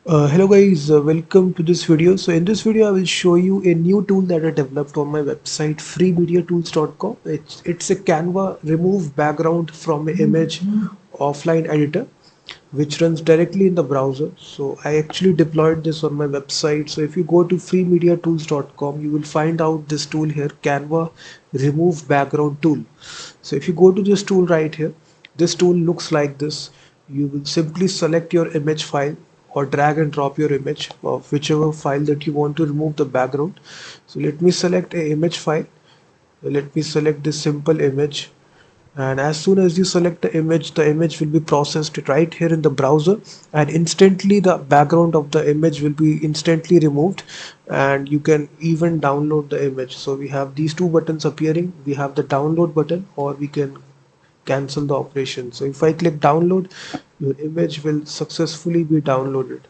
Hello guys, welcome to this video. So in this video I will show you a new tool that I developed on my website freemediatools.com. It's a Canva remove background from an image offline editor which runs directly in the browser. So I actually deployed this on my website. So if you go to freemediatools.com, you will find out this tool here, Canva remove background tool. So if you go to this tool right here, this tool looks like this. You will simply select your image file or drag and drop your image of whichever file that you want to remove the background. So let me select a image file. Let me select this simple image, and as soon as you select the image will be processed right here in the browser, and instantly the background of the image will be instantly removed, and you can even download the image. So we have these two buttons appearing. We have the download button, or we can cancel the operation. So if I click download, your image will successfully be downloaded.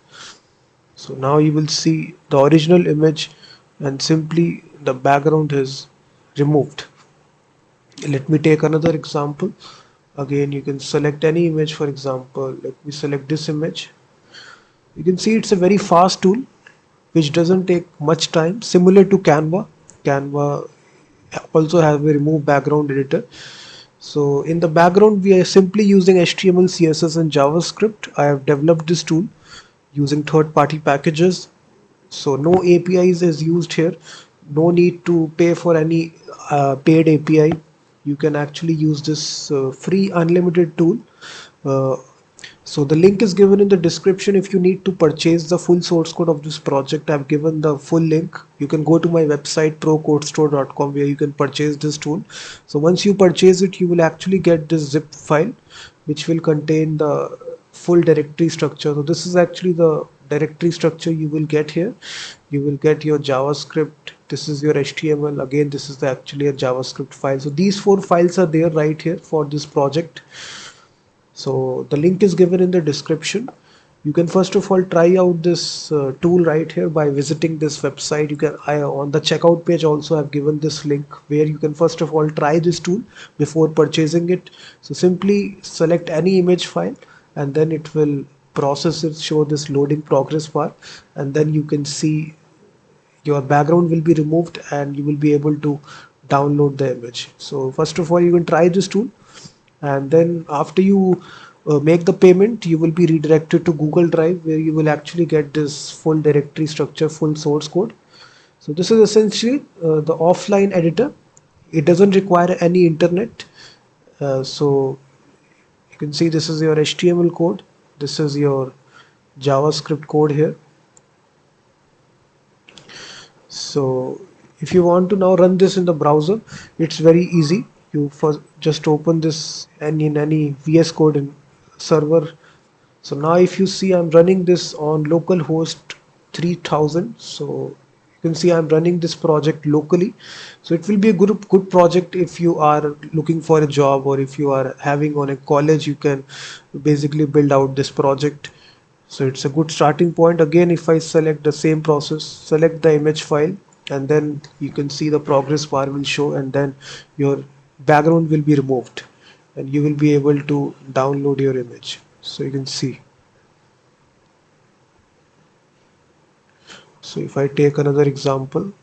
So now you will see the original image, and simply the background is removed. Let me take another example. Again, you can select any image. For example, let me select this image. You can see it's a very fast tool which doesn't take much time, similar to Canva. Canva also have a remove background editor. So in the background we are simply using HTML, CSS and JavaScript. I have developed this tool using third-party packages, so no APIs is used here. No need to pay for any paid API. You can actually use this free unlimited tool. uh, so the link is given in the description. If you need to purchase the full source code of this project, I've given the full link. You can go to my website procodestore.com, where you can purchase this tool. So once you purchase it, you will actually get this zip file which will contain the full directory structure. So this is actually the directory structure you will get here. You will get your JavaScript, this is your HTML, again this is actually a JavaScript file. So these four files are there right here for this project. So the link is given in the description. You can first of all try out this tool right here by visiting this website. You can on the checkout page also I've given this link where you can first of all try this tool before purchasing it. So simply select any image file, and then it will process it, show this loading progress bar, and then you can see your background will be removed and you will be able to download the image. So first of all you can try this tool, and then after you make the payment, you will be redirected to Google Drive, where you will actually get this full directory structure, full source code. So this is essentially the offline editor. It doesn't require any internet. So you can see this is your HTML code, this is your JavaScript code here. So if you want to now run this in the browser, it's very easy. You first just open this and in any VS Code in server. So now if you see, I'm running this on localhost 3000. So you can see I'm running this project locally. So it will be a good project if you are looking for a job, or if you are having on a college, you can basically build out this project. So it's a good starting point. Again, if I select the same process, select the image file, and then you can see the progress bar will show, and then your background will be removed and you will be able to download your image. So you can see. So if I take another example,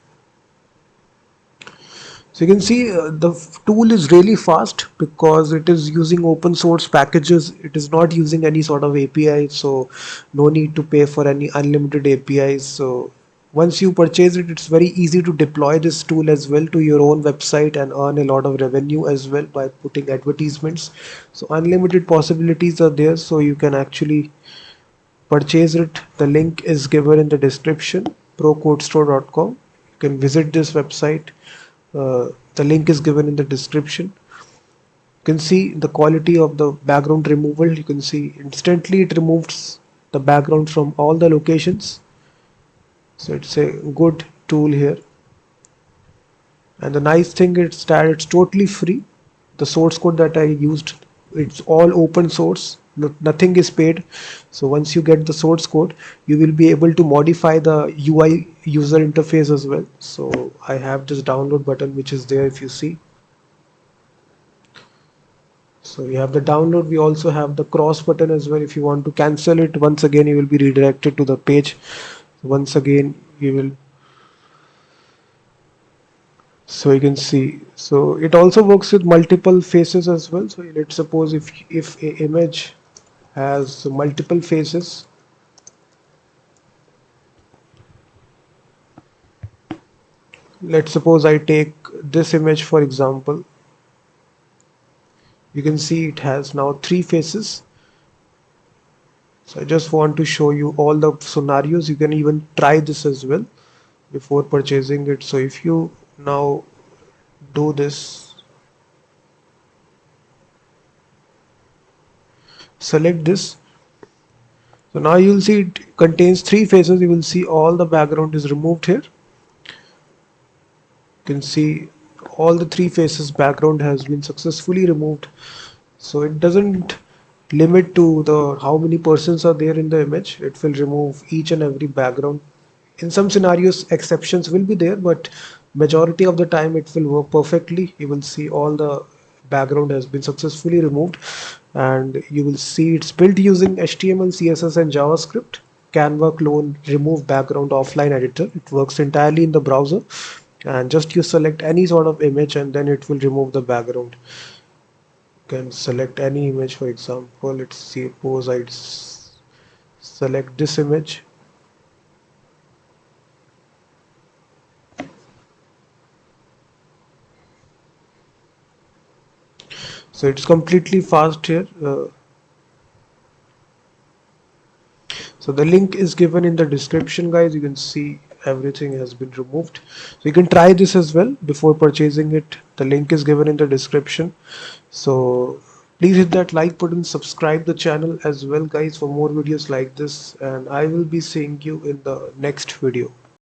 so you can see the tool is really fast because it is using open source packages. It is not using any sort of API, so no need to pay for any unlimited APIs. So once you purchase it, it's very easy to deploy this tool as well to your own website and earn a lot of revenue as well by putting advertisements. So unlimited possibilities are there, so you can actually purchase it. The link is given in the description, procodestore.com. You can visit this website. The link is given in the description. You can see the quality of the background removal. You can see instantly it removes the background from all the locations. So it's a good tool here, and the nice thing is that it's totally free. The source code that I used, it's all open source. Nothing is paid. So once you get the source code, you will be able to modify the UI user interface as well. So I have this download button which is there, if you see. So we have the download. We also have the cross button as well. If you want to cancel it, once again you will be redirected to the page. Once again you will, so you can see, so it also works with multiple faces as well. So let's suppose if a image has multiple faces, let's suppose I take this image for example. You can see it has now three faces. So I just want to show you all the scenarios. You can even try this as well before purchasing it. So if you now do this, select this. So now you'll see it contains three faces. You will see all the background is removed here. You can see all the three faces background has been successfully removed. So it doesn't limit to the how many persons are there in the image. It will remove each and every background. In some scenarios exceptions will be there, but majority of the time it will work perfectly. You will see all the background has been successfully removed, and you will see it's built using HTML, CSS and JavaScript. Canva clone remove background offline editor. It works entirely in the browser, and just you select any sort of image and then it will remove the background. You can select any image. For example, let's suppose I select this image. So it's completely fast here. So the link is given in the description, guys. You can see everything has been removed. So you can try this as well before purchasing it. The link is given in the description. So please hit that like button, subscribe the channel as well, guys, for more videos like this. And I will be seeing you in the next video.